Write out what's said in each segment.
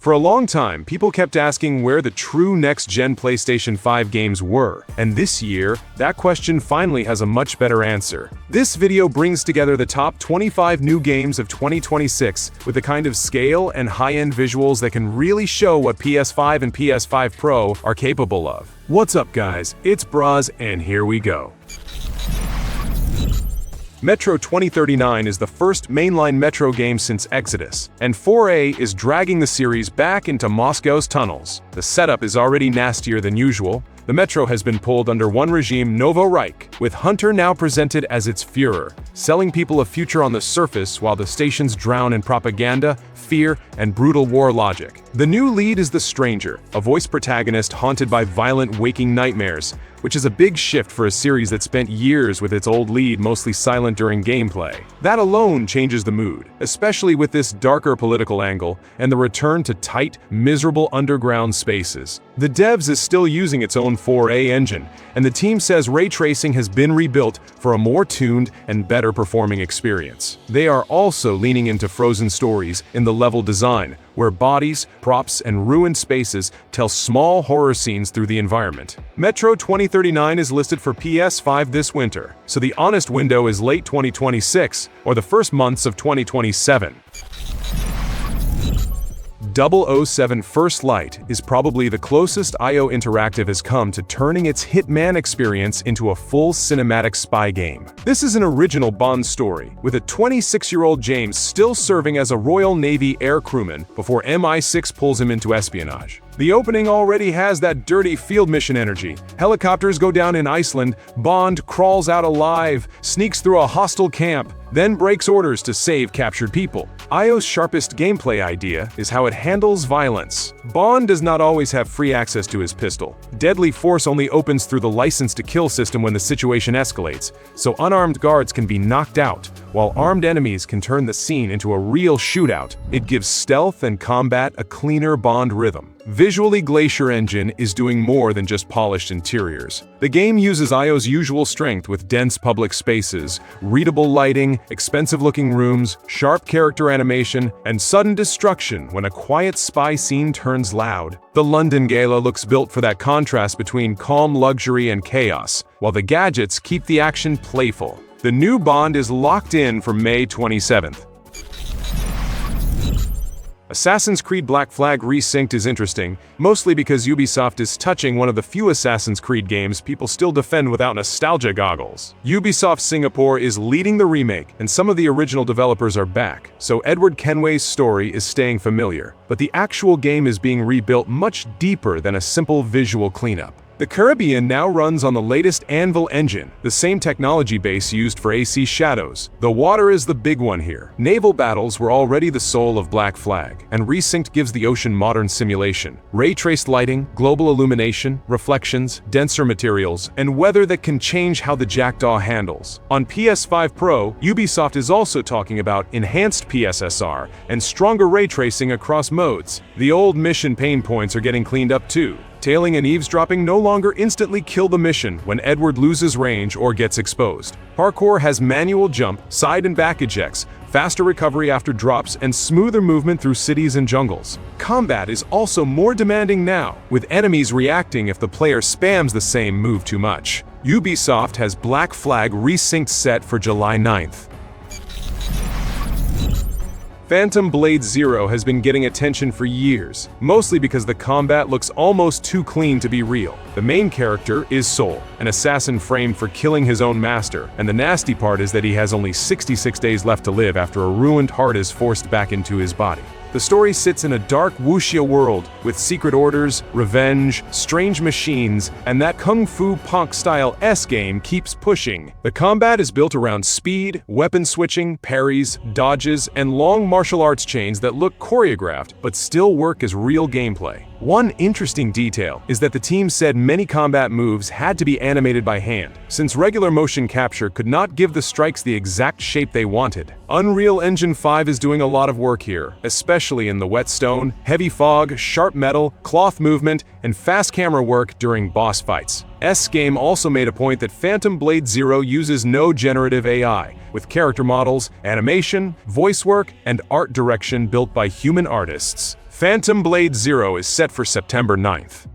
For a long time, people kept asking where the true next-gen PlayStation 5 games were, and this year, that question finally has a much better answer. This video brings together the top 25 new games of 2026 with the kind of scale and high-end visuals that can really show what PS5 and PS5 Pro are capable of. What's up, guys? It's Broz, and here we go. Metro 2039 is the first mainline Metro game since Exodus, and 4A is dragging the series back into Moscow's tunnels. The setup is already nastier than usual. The Metro has been pulled under one regime, Novo Reich, with Hunter now presented as its Führer, selling people a future on the surface while the stations drown in propaganda, fear, and brutal war logic. The new lead is the Stranger, a voice protagonist haunted by violent waking nightmares, which is a big shift for a series that spent years with its old lead mostly silent during gameplay. That alone changes the mood, especially with this darker political angle and the return to tight, miserable underground spaces. The devs is still using its own 4A engine, and the team says ray tracing has been rebuilt for a more tuned and better performing experience. They are also leaning into frozen stories in the level design, where bodies, props, and ruined spaces tell small horror scenes through the environment. Metro 2039 is listed for PS5 this winter, so the honest window is late 2026 or the first months of 2027. 007 First Light is probably the closest IO Interactive has come to turning its Hitman experience into a full cinematic spy game. This is an original Bond story, with a 26-year-old James still serving as a Royal Navy air crewman before MI6 pulls him into espionage. The opening already has that dirty field mission energy. Helicopters go down in Iceland, Bond crawls out alive, sneaks through a hostile camp, then breaks orders to save captured people. IO's sharpest gameplay idea is how it handles violence. Bond does not always have free access to his pistol. Deadly force only opens through the license to kill system when the situation escalates, so unarmed guards can be knocked out, while armed enemies can turn the scene into a real shootout. It gives stealth and combat a cleaner Bond rhythm. Visually, Glacier Engine is doing more than just polished interiors. The game uses IO's usual strength with dense public spaces, readable lighting, expensive-looking rooms, sharp character animation, and sudden destruction when a quiet spy scene turns loud. The London Gala looks built for that contrast between calm luxury and chaos, while the gadgets keep the action playful. The new Bond is locked in for May 27th. Assassin's Creed Black Flag Resynced is interesting, mostly because Ubisoft is touching one of the few Assassin's Creed games people still defend without nostalgia goggles. Ubisoft Singapore is leading the remake, and some of the original developers are back, so Edward Kenway's story is staying familiar, but the actual game is being rebuilt much deeper than a simple visual cleanup. The Caribbean now runs on the latest Anvil engine, the same technology base used for AC Shadows. The water is the big one here. Naval battles were already the soul of Black Flag, and Resynced gives the ocean modern simulation. Ray-traced lighting, global illumination, reflections, denser materials, and weather that can change how the Jackdaw handles. On PS5 Pro, Ubisoft is also talking about enhanced PSSR and stronger ray tracing across modes. The old mission pain points are getting cleaned up too. Tailing and eavesdropping no longer instantly kill the mission when Edward loses range or gets exposed. Parkour has manual jump, side and back ejects, faster recovery after drops, and smoother movement through cities and jungles. Combat is also more demanding now, with enemies reacting if the player spams the same move too much. Ubisoft has Black Flag Resynced set for July 9th. Phantom Blade Zero has been getting attention for years, mostly because the combat looks almost too clean to be real. The main character is Soul, an assassin framed for killing his own master, and the nasty part is that he has only 66 days left to live after a ruined heart is forced back into his body. The story sits in a dark wuxia world with secret orders, revenge, strange machines, and that Kung Fu Punk-style S-game keeps pushing. The combat is built around speed, weapon switching, parries, dodges, and long martial arts chains that look choreographed but still work as real gameplay. One interesting detail is that the team said many combat moves had to be animated by hand, since regular motion capture could not give the strikes the exact shape they wanted. Unreal Engine 5 is doing a lot of work here, especially in the wet stone, heavy fog, sharp metal, cloth movement, and fast camera work during boss fights. S-Game also made a point that Phantom Blade Zero uses no generative AI, with character models, animation, voice work, and art direction built by human artists. Phantom Blade Zero is set for September 9th.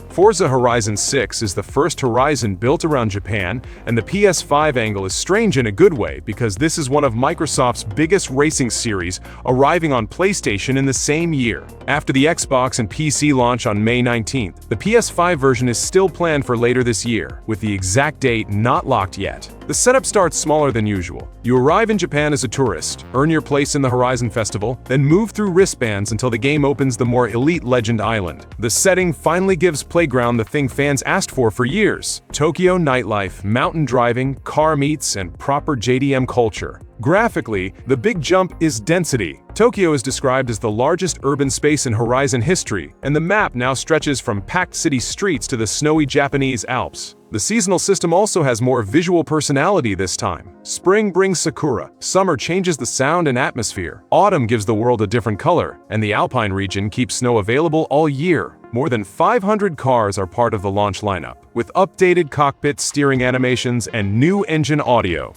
Forza Horizon 6 is the first Horizon built around Japan, and the PS5 angle is strange in a good way because this is one of Microsoft's biggest racing series, arriving on PlayStation in the same year. After the Xbox and PC launch on May 19th, the PS5 version is still planned for later this year, with the exact date not locked yet. The setup starts smaller than usual. You arrive in Japan as a tourist, earn your place in the Horizon Festival, then move through wristbands until the game opens the more elite Legend Island. The setting finally gives Playground the thing fans asked for years: Tokyo nightlife, mountain driving, car meets, and proper JDM culture. Graphically, the big jump is density. Tokyo is described as the largest urban space in Horizon history, and the map now stretches from packed city streets to the snowy Japanese Alps. The seasonal system also has more visual personality this time. Spring brings sakura, summer changes the sound and atmosphere, autumn gives the world a different color, and the Alpine region keeps snow available all year. More than 500 cars are part of the launch lineup, with updated cockpit steering animations and new engine audio.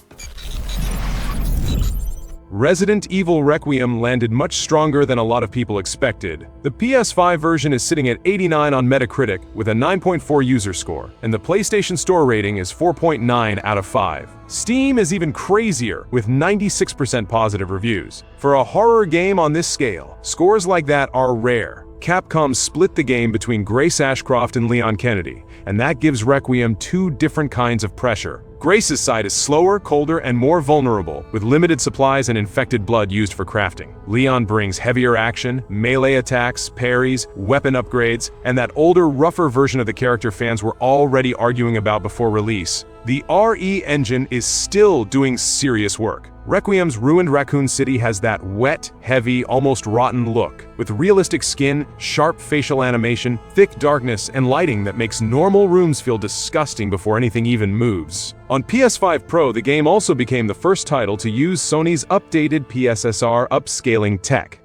Resident Evil Requiem landed much stronger than a lot of people expected. The PS5 version is sitting at 89 on Metacritic with a 9.4 user score, and the PlayStation Store rating is 4.9 out of 5. Steam is even crazier, with 96% positive reviews. For a horror game on this scale, scores like that are rare. Capcom split the game between Grace Ashcroft and Leon Kennedy, and that gives Requiem two different kinds of pressure. Grace's side is slower, colder, and more vulnerable, with limited supplies and infected blood used for crafting. Leon brings heavier action, melee attacks, parries, weapon upgrades, and that older, rougher version of the character fans were already arguing about before release. The RE engine is still doing serious work. Requiem's ruined Raccoon City has that wet, heavy, almost rotten look, with realistic skin, sharp facial animation, thick darkness, and lighting that makes normal rooms feel disgusting before anything even moves. On PS5 Pro, the game also became the first title to use Sony's updated PSSR upscaling tech.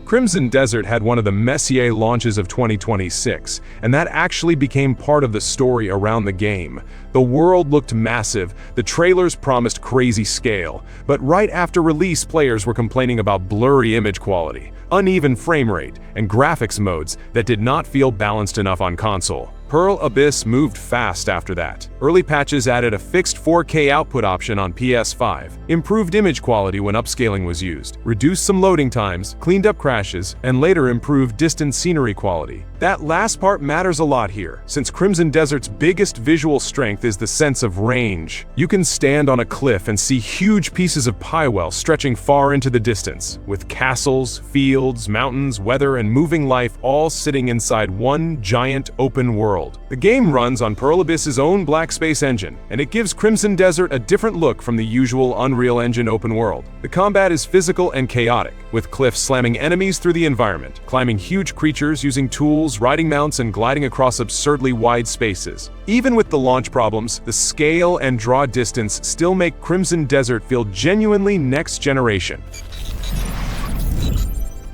Crimson Desert had one of the messier launches of 2026, and that actually became part of the story around the game. The world looked massive, the trailers promised crazy scale, but right after release players were complaining about blurry image quality, uneven frame rate, and graphics modes that did not feel balanced enough on console. Pearl Abyss moved fast after that. Early patches added a fixed 4K output option on PS5, improved image quality when upscaling was used, reduced some loading times, cleaned up crashes, and later improved distant scenery quality. That last part matters a lot here, since Crimson Desert's biggest visual strength is the sense of range. You can stand on a cliff and see huge pieces of Pywell stretching far into the distance, with castles, fields, mountains, weather, and moving life all sitting inside one giant open world. The game runs on Pearl Abyss's own Black Space engine, and it gives Crimson Desert a different look from the usual Unreal Engine open world. The combat is physical and chaotic, with Cliff slamming enemies through the environment, climbing huge creatures using tools, riding mounts, and gliding across absurdly wide spaces. Even with the launch problems, the scale and draw distance still make Crimson Desert feel genuinely next generation.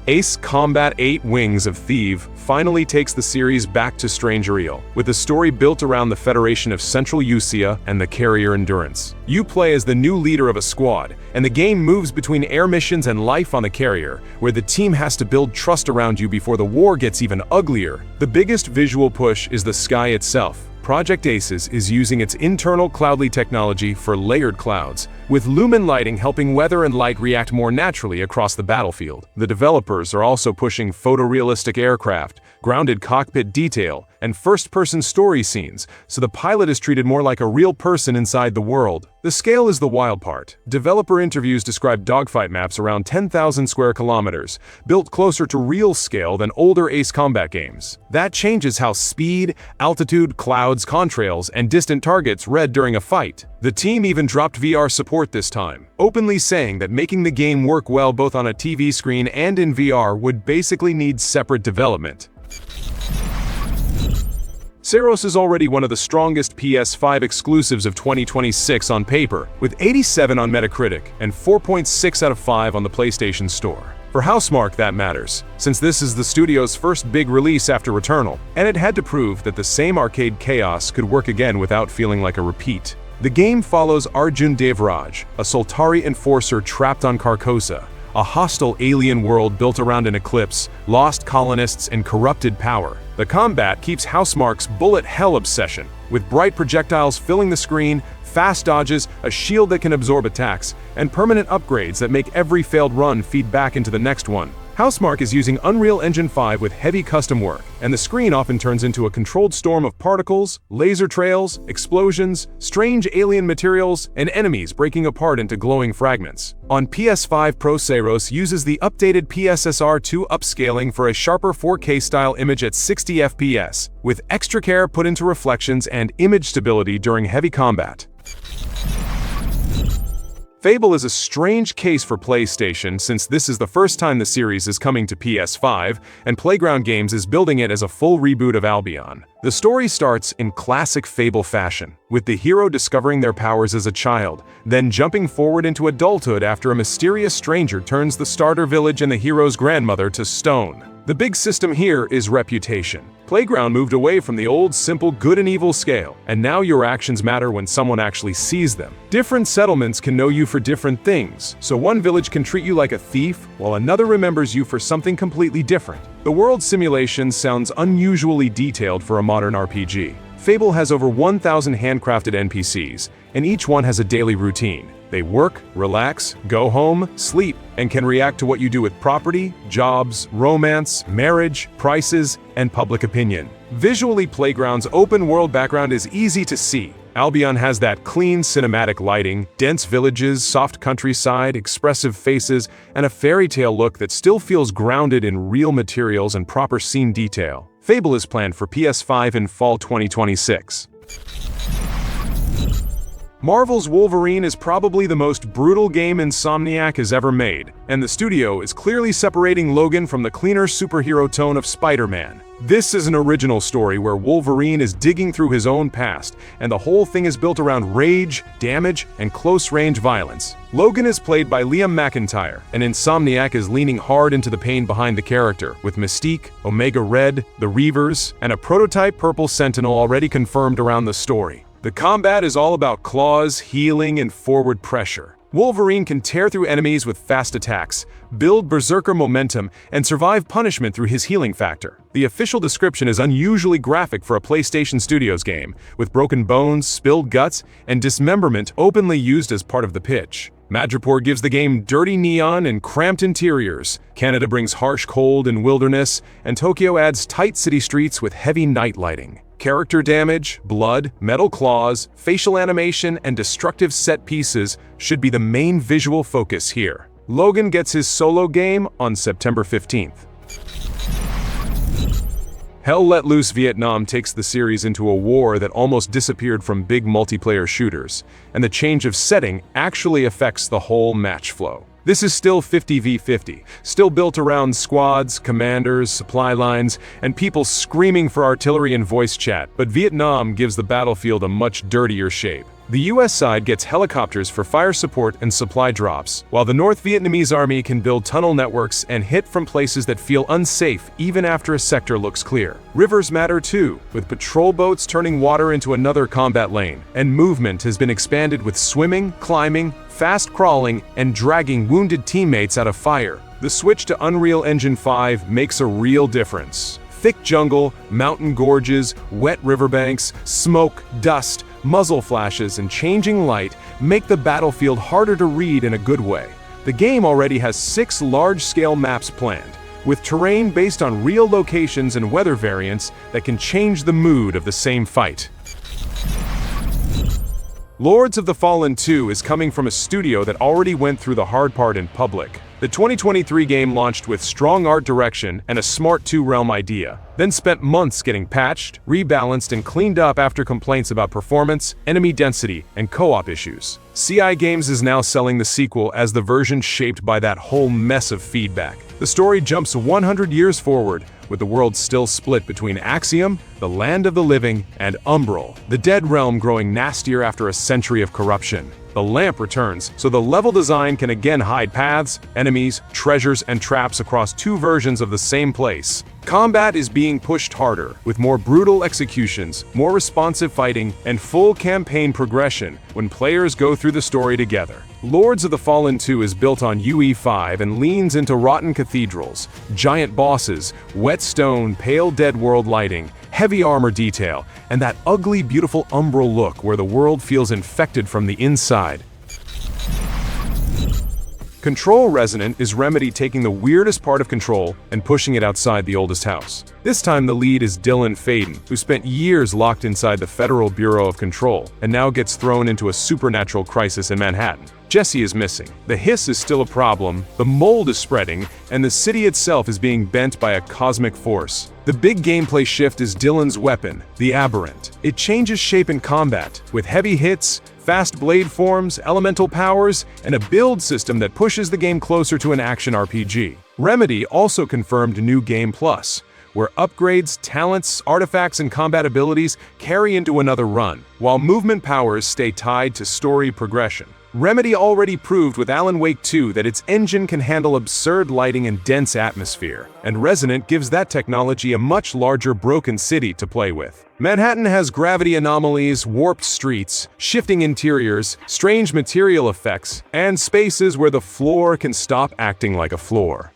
Ace Combat 8 Wings of Theve finally takes the series back to Strange Real, with a story built around the Federation of Central Usia and the Carrier Endurance. You play as the new leader of a squad, and the game moves between air missions and life on the Carrier, where the team has to build trust around you before the war gets even uglier. The biggest visual push is the sky itself. Project Aces is using its internal Cloudly technology for layered clouds, with lumen lighting helping weather and light react more naturally across the battlefield. The developers are also pushing photorealistic aircraft, grounded cockpit detail, and first-person story scenes, so the pilot is treated more like a real person inside the world. The scale is the wild part. Developer interviews describe dogfight maps around 10,000 square kilometers, built closer to real scale than older Ace Combat games. That changes how speed, altitude, clouds, contrails, and distant targets read during a fight. The team even dropped VR support this time, openly saying that making the game work well both on a TV screen and in VR would basically need separate development. Saros is already one of the strongest PS5 exclusives of 2026 on paper, with 87 on Metacritic and 4.6 out of 5 on the PlayStation Store. For Housemarque, that matters, since this is the studio's first big release after Returnal, and it had to prove that the same arcade chaos could work again without feeling like a repeat. The game follows Arjun Devraj, a Soltari enforcer trapped on Carcosa, a hostile alien world built around an eclipse, lost colonists, and corrupted power. The combat keeps Housemarque's bullet hell obsession, with bright projectiles filling the screen, fast dodges, a shield that can absorb attacks, and permanent upgrades that make every failed run feed back into the next one. Housemarque is using Unreal Engine 5 with heavy custom work, and the screen often turns into a controlled storm of particles, laser trails, explosions, strange alien materials, and enemies breaking apart into glowing fragments. On PS5 Pro, Saros uses the updated PSSR2 upscaling for a sharper 4K-style image at 60 FPS, with extra care put into reflections and image stability during heavy combat. Fable is a strange case for PlayStation since this is the first time the series is coming to PS5, and Playground Games is building it as a full reboot of Albion. The story starts in classic Fable fashion, with the hero discovering their powers as a child, then jumping forward into adulthood after a mysterious stranger turns the starter village and the hero's grandmother to stone. The big system here is reputation. Playground moved away from the old simple good and evil scale, and now your actions matter when someone actually sees them. Different settlements can know you for different things, so one village can treat you like a thief, while another remembers you for something completely different. The world simulation sounds unusually detailed for a modern RPG. Fable has over 1,000 handcrafted NPCs, and each one has a daily routine. They work, relax, go home, sleep, and can react to what you do with property, jobs, romance, marriage, prices, and public opinion. Visually, Playground's open-world background is easy to see. Albion has that clean cinematic lighting, dense villages, soft countryside, expressive faces, and a fairy tale look that still feels grounded in real materials and proper scene detail. Fable is planned for PS5 in fall 2026. Marvel's Wolverine is probably the most brutal game Insomniac has ever made, and the studio is clearly separating Logan from the cleaner superhero tone of Spider-Man. This is an original story where Wolverine is digging through his own past, and the whole thing is built around rage, damage, and close-range violence. Logan is played by Liam McIntyre, and Insomniac is leaning hard into the pain behind the character, with Mystique, Omega Red, the Reavers, and a prototype Purple Sentinel already confirmed around the story. The combat is all about claws, healing, and forward pressure. Wolverine can tear through enemies with fast attacks, build berserker momentum, and survive punishment through his healing factor. The official description is unusually graphic for a PlayStation Studios game, with broken bones, spilled guts, and dismemberment openly used as part of the pitch. Madripoor gives the game dirty neon and cramped interiors. Canada brings harsh cold and wilderness, and Tokyo adds tight city streets with heavy night lighting. Character damage, blood, metal claws, facial animation, and destructive set pieces should be the main visual focus here. Logan gets his solo game on September 15th. Hell Let Loose Vietnam takes the series into a war that almost disappeared from big multiplayer shooters, and the change of setting actually affects the whole match flow. This is still 50v50, still built around squads, commanders, supply lines, and people screaming for artillery and voice chat, but Vietnam gives the battlefield a much dirtier shape. The US side gets helicopters for fire support and supply drops, while the North Vietnamese army can build tunnel networks and hit from places that feel unsafe even after a sector looks clear. Rivers matter too, with patrol boats turning water into another combat lane, and movement has been expanded with swimming, climbing, fast crawling, and dragging wounded teammates out of fire. The switch to Unreal Engine 5 makes a real difference. Thick jungle, mountain gorges, wet riverbanks, smoke, dust, muzzle flashes, and changing light make the battlefield harder to read in a good way. The game already has 6 large-scale maps planned, with terrain based on real locations and weather variants that can change the mood of the same fight. Lords of the Fallen 2 is coming from a studio that already went through the hard part in public. The 2023 game launched with strong art direction and a smart two-realm idea, then spent months getting patched, rebalanced, and cleaned up after complaints about performance, enemy density, and co-op issues. CI Games is now selling the sequel as the version shaped by that whole mess of feedback. The story jumps 100 years forward, with the world still split between Axiom, the land of the living, and Umbral, the dead realm growing nastier after a century of corruption. The lamp returns, so the level design can again hide paths, enemies, treasures, and traps across 2 versions of the same place. Combat is being pushed harder, with more brutal executions, more responsive fighting, and full campaign progression when players go through the story together. Lords of the Fallen 2 is built on UE5 and leans into rotten cathedrals, giant bosses, wet stone, pale dead world lighting, heavy armor detail, and that ugly, beautiful umbral look where the world feels infected from the inside. Control Resonant is Remedy taking the weirdest part of Control and pushing it outside the oldest house. This time the lead is Dylan Faden, who spent years locked inside the Federal Bureau of Control and now gets thrown into a supernatural crisis in Manhattan. Jesse is missing, the hiss is still a problem, the mold is spreading, and the city itself is being bent by a cosmic force. The big gameplay shift is Dylan's weapon, the Aberrant. It changes shape in combat, with heavy hits, fast blade forms, elemental powers, and a build system that pushes the game closer to an action RPG. Remedy also confirmed New Game Plus, where upgrades, talents, artifacts, and combat abilities carry into another run, while movement powers stay tied to story progression. Remedy already proved with Alan Wake 2 that its engine can handle absurd lighting and dense atmosphere, and Resonant gives that technology a much larger broken city to play with. Manhattan has gravity anomalies, warped streets, shifting interiors, strange material effects, and spaces where the floor can stop acting like a floor.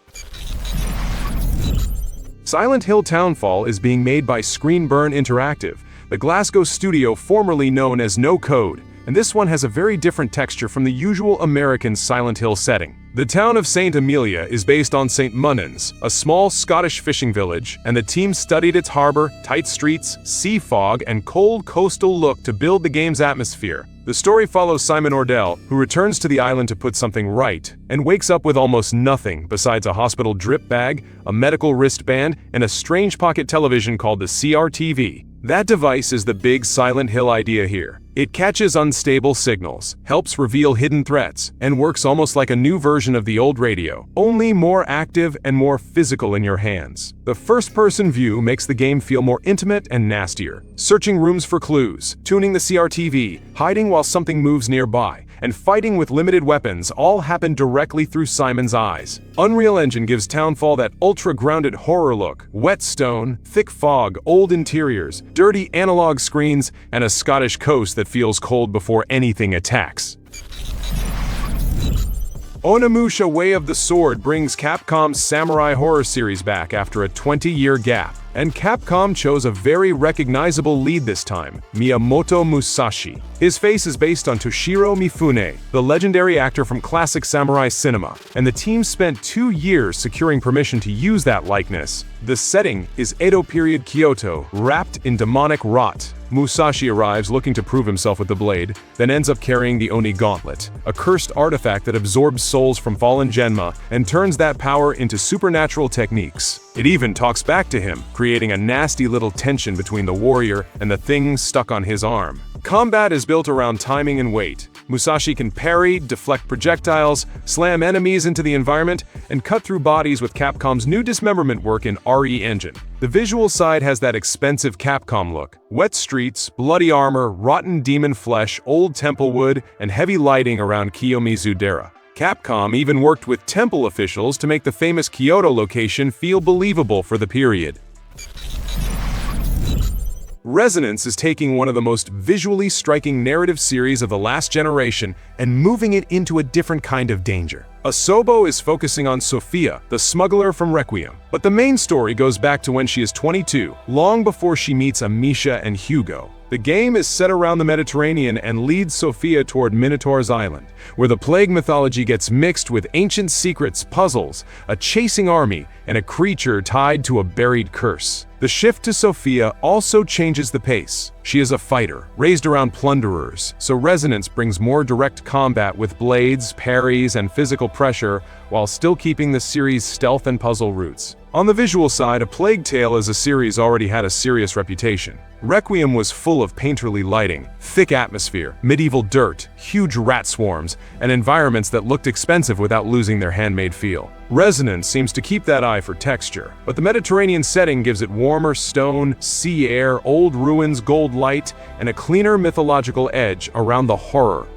Silent Hill Townfall is being made by Screenburn Interactive, the Glasgow studio formerly known as No Code, and this one has a very different texture from the usual American Silent Hill setting. The town of St. Amelia is based on St. Munnins, a small Scottish fishing village, and the team studied its harbor, tight streets, sea fog, and cold coastal look to build the game's atmosphere. The story follows Simon Ordell, who returns to the island to put something right, and wakes up with almost nothing besides a hospital drip bag, a medical wristband, and a strange pocket television called the CRTV. That device is the big Silent Hill idea here. It catches unstable signals, helps reveal hidden threats, and works almost like a new version of the old radio, only more active and more physical in your hands. The first-person view makes the game feel more intimate and nastier, searching rooms for clues, tuning the CRTV, hiding while something moves nearby, and fighting with limited weapons all happen directly through Simon's eyes. Unreal Engine gives Townfall that ultra-grounded horror look, wet stone, thick fog, old interiors, dirty analog screens, and a Scottish coast that feels cold before anything attacks. Onimusha Way of the Sword brings Capcom's samurai horror series back after a 20-year gap. And Capcom chose a very recognizable lead this time, Miyamoto Musashi. His face is based on Toshiro Mifune, the legendary actor from classic samurai cinema, and the team spent 2 years securing permission to use that likeness. The setting is Edo period Kyoto, wrapped in demonic rot. Musashi arrives looking to prove himself with the blade, then ends up carrying the Oni Gauntlet, a cursed artifact that absorbs souls from fallen Genma and turns that power into supernatural techniques. It even talks back to him, creating a nasty little tension between the warrior and the thing stuck on his arm. Combat is built around timing and weight. Musashi can parry, deflect projectiles, slam enemies into the environment, and cut through bodies with Capcom's new dismemberment work in RE Engine. The visual side has that expensive Capcom look. Wet streets, bloody armor, rotten demon flesh, old temple wood, and heavy lighting around Kiyomizu-dera. Capcom even worked with temple officials to make the famous Kyoto location feel believable for the period. Resonance is taking one of the most visually striking narrative series of the last generation and moving it into a different kind of danger. Asobo is focusing on Sophia, the smuggler from Requiem, but the main story goes back to when she is 22, long before she meets Amisha and Hugo. The game is set around the Mediterranean and leads Sophia toward Minotaur's Island, where the plague mythology gets mixed with ancient secrets, puzzles, a chasing army, and a creature tied to a buried curse. The shift to Sophia also changes the pace. She is a fighter, raised around plunderers, so Resonance brings more direct combat with blades, parries, and physical pressure, while still keeping the series' stealth and puzzle roots. On the visual side, A Plague Tale as a series already had a serious reputation. Requiem was full of painterly lighting, thick atmosphere, medieval dirt, huge rat swarms, and environments that looked expensive without losing their handmade feel. Resonance seems to keep that eye for texture, but the Mediterranean setting gives it warmer stone, sea air, old ruins, gold light, and a cleaner mythological edge around the horror.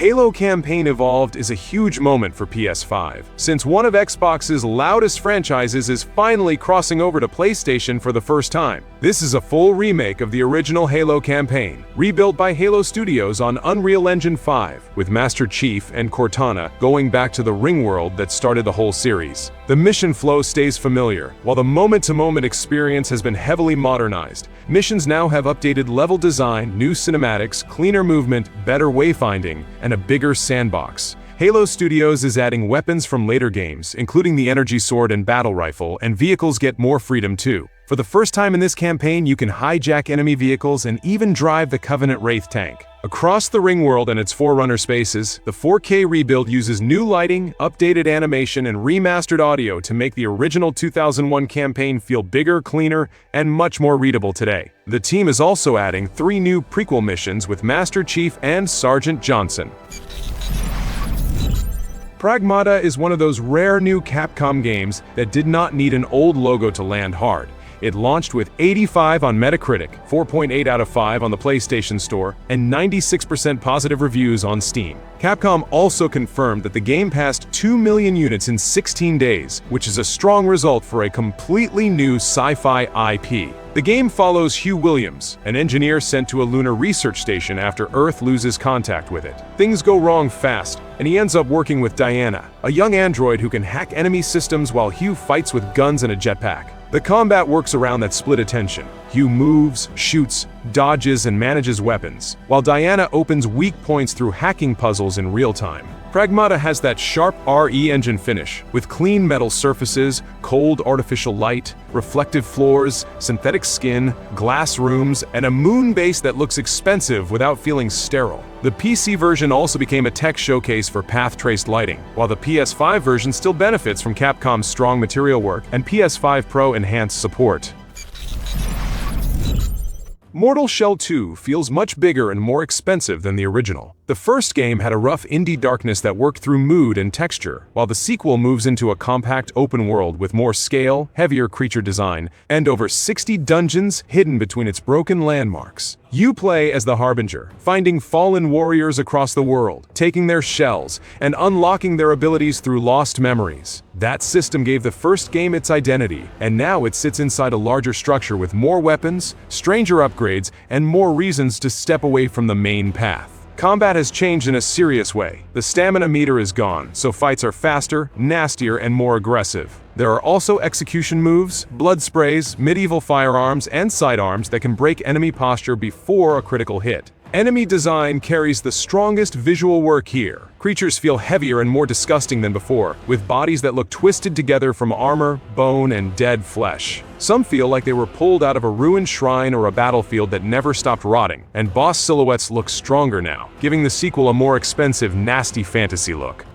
Halo Campaign Evolved is a huge moment for PS5, since one of Xbox's loudest franchises is finally crossing over to PlayStation for the first time. This is a full remake of the original Halo campaign, rebuilt by Halo Studios on Unreal Engine 5, with Master Chief and Cortana going back to the ring world that started the whole series. The mission flow stays familiar, while the moment-to-moment experience has been heavily modernized. Missions now have updated level design, new cinematics, cleaner movement, better wayfinding, and a bigger sandbox. Halo Studios is adding weapons from later games, including the energy sword and battle rifle, and vehicles get more freedom too. For the first time in this campaign, you can hijack enemy vehicles and even drive the Covenant Wraith tank. Across the ring world and its Forerunner spaces, the 4K rebuild uses new lighting, updated animation, and remastered audio to make the original 2001 campaign feel bigger, cleaner, and much more readable today. The team is also adding 3 new prequel missions with Master Chief and Sergeant Johnson. Pragmata is one of those rare new Capcom games that did not need an old logo to land hard. It launched with 85 on Metacritic, 4.8 out of 5 on the PlayStation Store, and 96% positive reviews on Steam. Capcom also confirmed that the game passed 2 million units in 16 days, which is a strong result for a completely new sci-fi IP. The game follows Hugh Williams, an engineer sent to a lunar research station after Earth loses contact with it. Things go wrong fast, and he ends up working with Diana, a young android who can hack enemy systems while Hugh fights with guns and a jetpack. The combat works around that split attention. Hugh moves, shoots, dodges, and manages weapons, while Diana opens weak points through hacking puzzles in real time. Pragmata has that sharp RE engine finish, with clean metal surfaces, cold artificial light, reflective floors, synthetic skin, glass rooms, and a moon base that looks expensive without feeling sterile. The PC version also became a tech showcase for path-traced lighting, while the PS5 version still benefits from Capcom's strong material work and PS5 Pro enhanced support. Mortal Shell 2 feels much bigger and more expensive than the original. The first game had a rough indie darkness that worked through mood and texture, while the sequel moves into a compact open world with more scale, heavier creature design, and over 60 dungeons hidden between its broken landmarks. You play as the Harbinger, finding fallen warriors across the world, taking their shells, and unlocking their abilities through lost memories. That system gave the first game its identity, and now it sits inside a larger structure with more weapons, stranger upgrades, and more reasons to step away from the main path. Combat has changed in a serious way. The stamina meter is gone, so fights are faster, nastier, and more aggressive. There are also execution moves, blood sprays, medieval firearms, and sidearms that can break enemy posture before a critical hit. Enemy design carries the strongest visual work here. Creatures feel heavier and more disgusting than before, with bodies that look twisted together from armor, bone, and dead flesh. Some feel like they were pulled out of a ruined shrine or a battlefield that never stopped rotting, and boss silhouettes look stronger now, giving the sequel a more expensive, nasty fantasy look.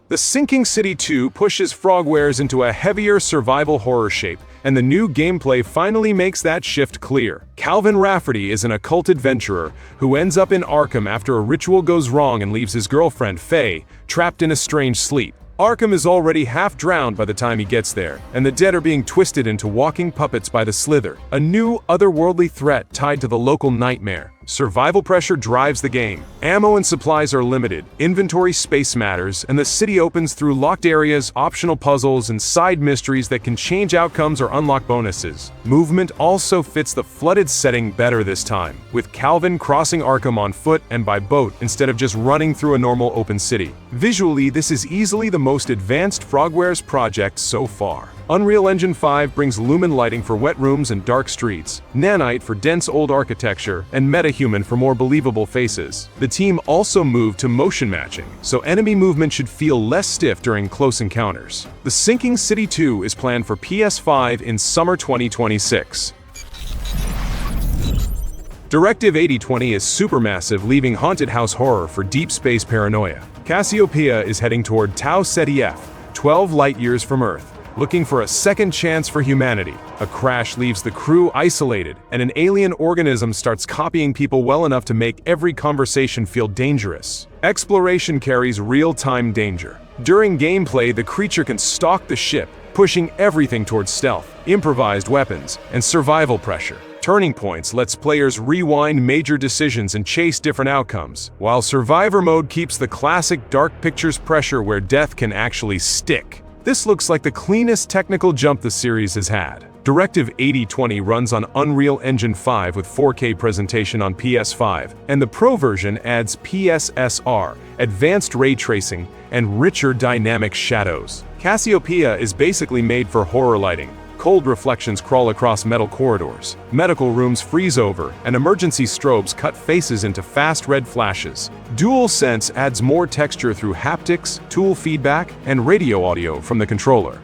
The Sinking City 2 pushes Frogwares into a heavier survival horror shape, and the new gameplay finally makes that shift clear. Calvin Rafferty is an occult adventurer who ends up in Arkham after a ritual goes wrong and leaves his girlfriend, Faye, trapped in a strange sleep. Arkham is already half drowned by the time he gets there, and the dead are being twisted into walking puppets by the Slither, a new, otherworldly threat tied to the local nightmare. Survival pressure drives the game. Ammo and supplies are limited, inventory space matters, and the city opens through locked areas, optional puzzles, and side mysteries that can change outcomes or unlock bonuses. Movement also fits the flooded setting better this time, with Calvin crossing Arkham on foot and by boat instead of just running through a normal open city. Visually, this is easily the most advanced Frogwares project so far. Unreal Engine 5 brings lumen lighting for wet rooms and dark streets, nanite for dense old architecture, and metahuman for more believable faces. The team also moved to motion matching, so enemy movement should feel less stiff during close encounters. The Sinking City 2 is planned for PS5 in summer 2026. Directive 8020 is supermassive, leaving haunted house horror for deep space paranoia. Cassiopeia is heading toward Tau Ceti F, 12 light-years from Earth, looking for a second chance for humanity. A crash leaves the crew isolated, and an alien organism starts copying people well enough to make every conversation feel dangerous. Exploration carries real-time danger. During gameplay, the creature can stalk the ship, pushing everything towards stealth, improvised weapons, and survival pressure. Turning Points lets players rewind major decisions and chase different outcomes, while Survivor Mode keeps the classic Dark Pictures pressure where death can actually stick. This looks like the cleanest technical jump the series has had. Directive 8020 runs on Unreal Engine 5 with 4K presentation on PS5, and the Pro version adds PSSR, advanced ray tracing, and richer dynamic shadows. Cassiopeia is basically made for horror lighting. Cold reflections crawl across metal corridors. Medical rooms freeze over, and emergency strobes cut faces into fast red flashes. DualSense adds more texture through haptics, tool feedback, and radio audio from the controller.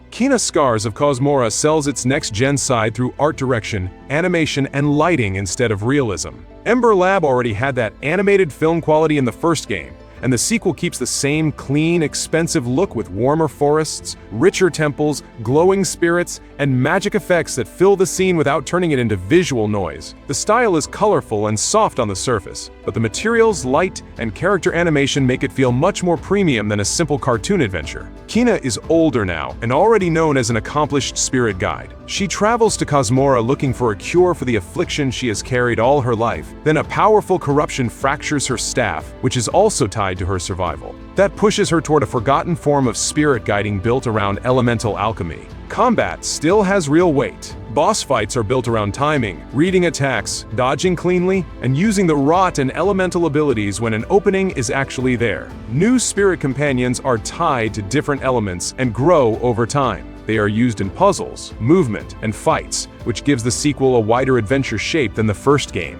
Kina Scars of Kosmora sells its next-gen side through art direction, animation, and lighting instead of realism. Ember Lab already had that animated film quality in the first game, and the sequel keeps the same clean, expensive look with warmer forests, richer temples, glowing spirits, and magic effects that fill the scene without turning it into visual noise. The style is colorful and soft on the surface, but the materials, light, and character animation make it feel much more premium than a simple cartoon adventure. Kina is older now, and already known as an accomplished spirit guide. She travels to Kosmora looking for a cure for the affliction she has carried all her life. Then a powerful corruption fractures her staff, which is also tied to her survival. That pushes her toward a forgotten form of spirit guiding built around elemental alchemy. Combat still has real weight. Boss fights are built around timing, reading attacks, dodging cleanly, and using the rot and elemental abilities when an opening is actually there. New spirit companions are tied to different elements and grow over time. They are used in puzzles, movement, and fights, which gives the sequel a wider adventure shape than the first game.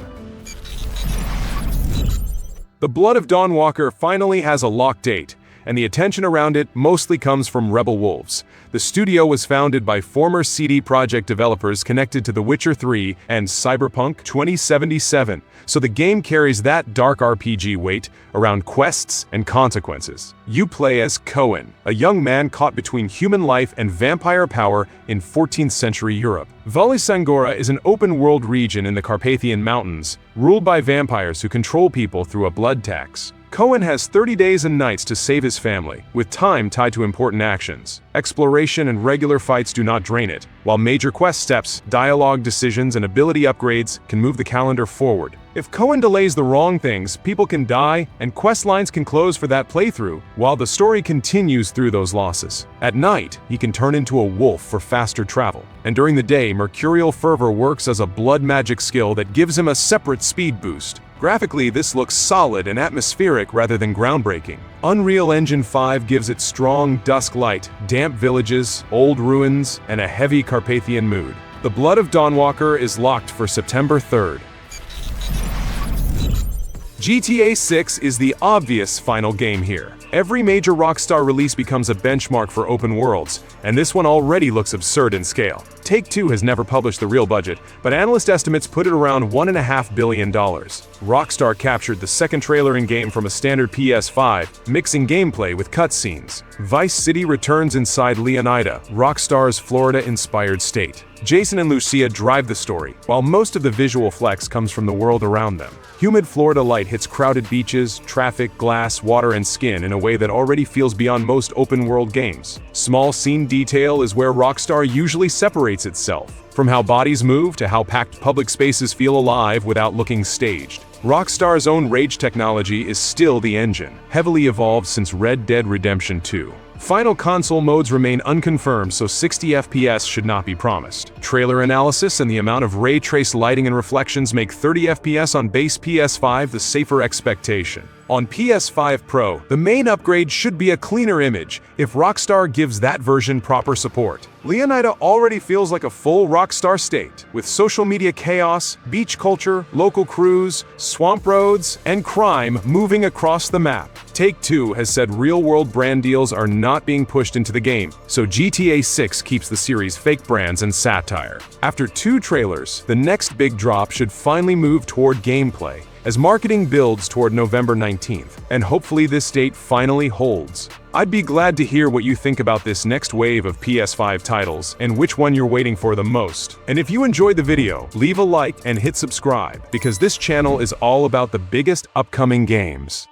The Blood of Dawnwalker finally has a lock date, and the attention around it mostly comes from Rebel Wolves. The studio was founded by former CD Projekt developers connected to The Witcher 3 and Cyberpunk 2077, so the game carries that dark RPG weight around quests and consequences. You play as Cohen, a young man caught between human life and vampire power in 14th century Europe. Valisangora is an open-world region in the Carpathian Mountains, ruled by vampires who control people through a blood tax. Cohen has 30 days and nights to save his family, with time tied to important actions. Exploration and regular fights do not drain it, while major quest steps, dialogue decisions, and ability upgrades can move the calendar forward. If Cohen delays the wrong things, people can die, and quest lines can close for that playthrough, while the story continues through those losses. At night, he can turn into a wolf for faster travel, and during the day, Mercurial Fervor works as a blood magic skill that gives him a separate speed boost. Graphically, this looks solid and atmospheric rather than groundbreaking. Unreal Engine 5 gives it strong dusk light, damp villages, old ruins, and a heavy Carpathian mood. The Blood of Dawnwalker is locked for September 3rd. GTA 6 is the obvious final game here. Every major Rockstar release becomes a benchmark for open worlds, and this one already looks absurd in scale. Take-Two has never published the real budget, but analyst estimates put it around $1.5 billion. Rockstar captured the second trailer in-game from a standard PS5, mixing gameplay with cutscenes. Vice City returns inside Leonida, Rockstar's Florida-inspired state. Jason and Lucia drive the story, while most of the visual flex comes from the world around them. Humid Florida light hits crowded beaches, traffic, glass, water, and skin in a way that already feels beyond most open-world games. Small scene detail is where Rockstar usually separates itself, from how bodies move to how packed public spaces feel alive without looking staged. Rockstar's own rage technology is still the engine, heavily evolved since Red Dead Redemption 2. Final console modes remain unconfirmed, so 60 FPS should not be promised. Trailer analysis and the amount of ray trace lighting and reflections make 30 FPS on base PS5 the safer expectation. On PS5 Pro, the main upgrade should be a cleaner image, if Rockstar gives that version proper support. Leonida already feels like a full Rockstar state, with social media chaos, beach culture, local crews, swamp roads, and crime moving across the map. Take-Two has said real-world brand deals are not being pushed into the game, so GTA 6 keeps the series' fake brands and satire. After 2 trailers, the next big drop should finally move toward gameplay, as marketing builds toward November 19th, and hopefully this date finally holds. I'd be glad to hear what you think about this next wave of PS5 titles and which one you're waiting for the most. And if you enjoyed the video, leave a like and hit subscribe, because this channel is all about the biggest upcoming games.